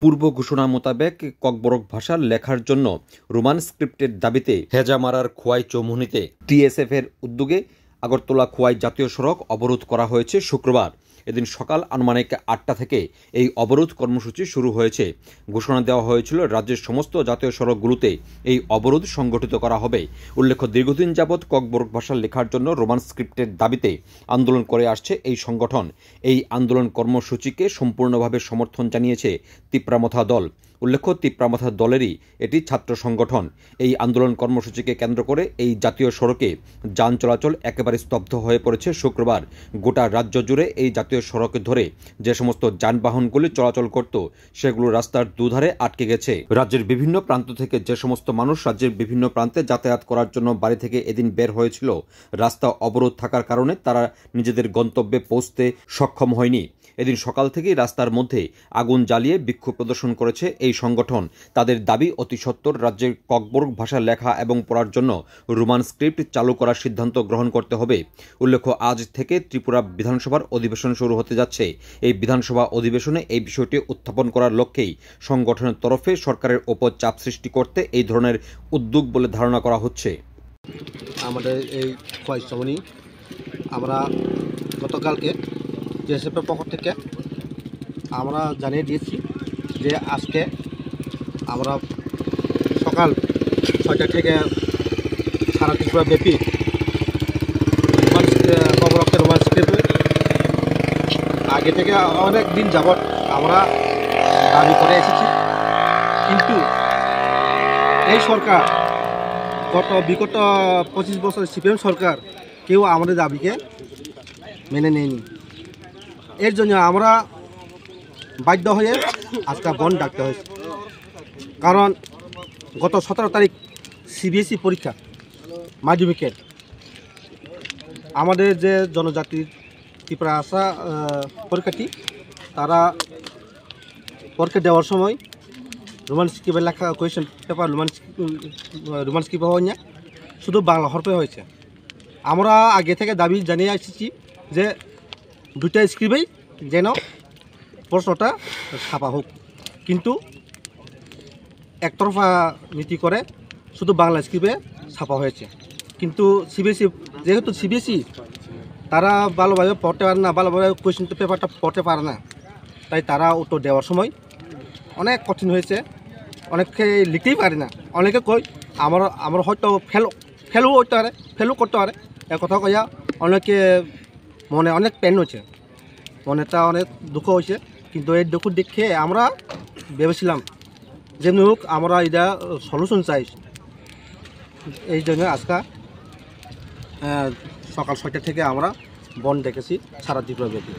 পূর্ব ঘোষণা মোতাবেক ককবরক ভাষার লেখার জন্য রোমান স্ক্রিপ্টের দাবিতে হেজামারার খোয়াই চৌমুহনীতে টিএসএফ এর উদ্যোগে আগরতলা খোয়াই জাতীয় সড়ক অবরোধ করা হয়েছে শুক্রবার। এদিন সকাল আনুমানিক ৮টা থেকে এই অবরোধ কর্মসূচি শুরু হয়েছে। ঘোষণা দেওয়া হয়েছিল রাজ্যের সমস্ত জাতীয় সড়কগুলোতে এই অবরোধ সংগঠিত করা হবে। উল্লেখ্য, দীর্ঘদিন যাবৎ ককবরক ভাষা লেখার জন্য রোমান স্ক্রিপ্টের দাবিতে আন্দোলন করে আসছে এই সংগঠন। এই আন্দোলন কর্মসূচিকে সম্পূর্ণভাবে সমর্থন জানিয়েছে তিপ্রামথা দল। উল্লেখ্য, তিপ্রামথা দলেরই এটি ছাত্র সংগঠন। এই আন্দোলন কর্মসূচিকে কেন্দ্র করে এই জাতীয় সড়কে যান চলাচল একেবারে স্তব্ধ হয়ে পড়েছে শুক্রবার। গোটা রাজ্য জুড়ে এই জাতীয় সড়কে ধরে যে সমস্ত যানবাহনগুলি চলাচল করত সেগুলো রাস্তার দুধারে আটকে গেছে। রাজ্যের বিভিন্ন প্রান্ত থেকে যে সমস্ত মানুষ রাজ্যের বিভিন্ন প্রান্তে যাতায়াত করার জন্য বাড়ি থেকে এদিন বের হয়েছিল, রাস্তা অবরোধ থাকার কারণে তারা নিজেদের গন্তব্যে পৌঁছতে সক্ষম হয়নি। এদিন সকাল থেকেই রাস্তার মধ্যে আগুন জ্বালিয়ে বিক্ষোভ প্রদর্শন করেছে এই সংগঠন। তাদের দাবি অতি সত্বর রাজ্যের ককবরক ভাষা লেখা এবং পড়ার জন্য রোমান স্ক্রিপ্ট চালু করার সিদ্ধান্ত গ্রহণ করতে হবে। উল্লেখ্য, আজ থেকে ত্রিপুরা বিধানসভার অধিবেশন শুরু হতে যাচ্ছে। এই বিধানসভা অধিবেশনে এই বিষয়টি উত্থাপন করার লক্ষ্যেই সংগঠনের তরফে সরকারের ওপর চাপ সৃষ্টি করতে এই ধরনের উদ্যোগ বলে ধারণা করা হচ্ছে। আমাদের এই খোয়াই চৌমুহনী আমরা গতকালকে টিএসএফের পক্ষ থেকে আমরা জানিয়ে দিয়েছি যে আজকে আমরা সকাল 6টা থেকে সারা ত্রিপুরা ব্যাপী ককবরকের রোমান স্ক্রিপ্ট আগে থেকে অনেক দিন যাবৎ আমরা দাবি করে এসেছি, কিন্তু এই সরকার বিগত 25 বছর সিপিএম সরকার কেউ আমাদের দাবিকে মেনে নেয়নি। এর জন্য আমরা বাধ্য হয়ে আজকে বন্ধ ডাকতে হয়েছে। কারণ গত 17 তারিখ সিবিএসই পরীক্ষা মাধ্যমিকের আমাদের যে জনজাতির ত্রিপুরা আসা পরীক্ষার্থী তারা পরীক্ষা দেওয়ার সময় রোমান স্ক্রিপ্টে লেখা কোয়েশ্চেন পেপার রোমান স্ক্রিপ্ট হওয়া না, শুধু বাংলা হরফে হয়েছে। আমরা আগে থেকে দাবি জানিয়ে এসেছি যে দুইটা স্ক্রিপ্টেই যেন প্রশ্নটা ছাপা হোক, কিন্তু একতরফা নীতি করে শুধু বাংলা স্ক্রিপ্টে ছাপা হয়েছে। কিন্তু সিবিএসই যেহেতু সিবিএসই তারা ভালোভাবে পড়তে পারে না, ভালোভাবে কোয়েশ্চেন পেপারটা পড়তে পারে না, তাই তারা উত্তর দেওয়ার সময় অনেক কঠিন হয়েছে। অনেকে লিখতেই পারে না, অনেকে কই আমার হয়তো ফেলও করতে পারে এ কথা কইয়া অনেকে মনে অনেক পেন হয়েছে, মনেটা অনেক দুঃখ হয়েছে। কিন্তু এই দুঃখ দেখে আমরা ভেবেছিলাম যেমনি হোক আমরা এটা সলিউশন চাই। এই জন্য আজকে সকাল 6টা থেকে আমরা বন্ধ ডেকেছি সারা ত্রিপুরা ব্যাপী।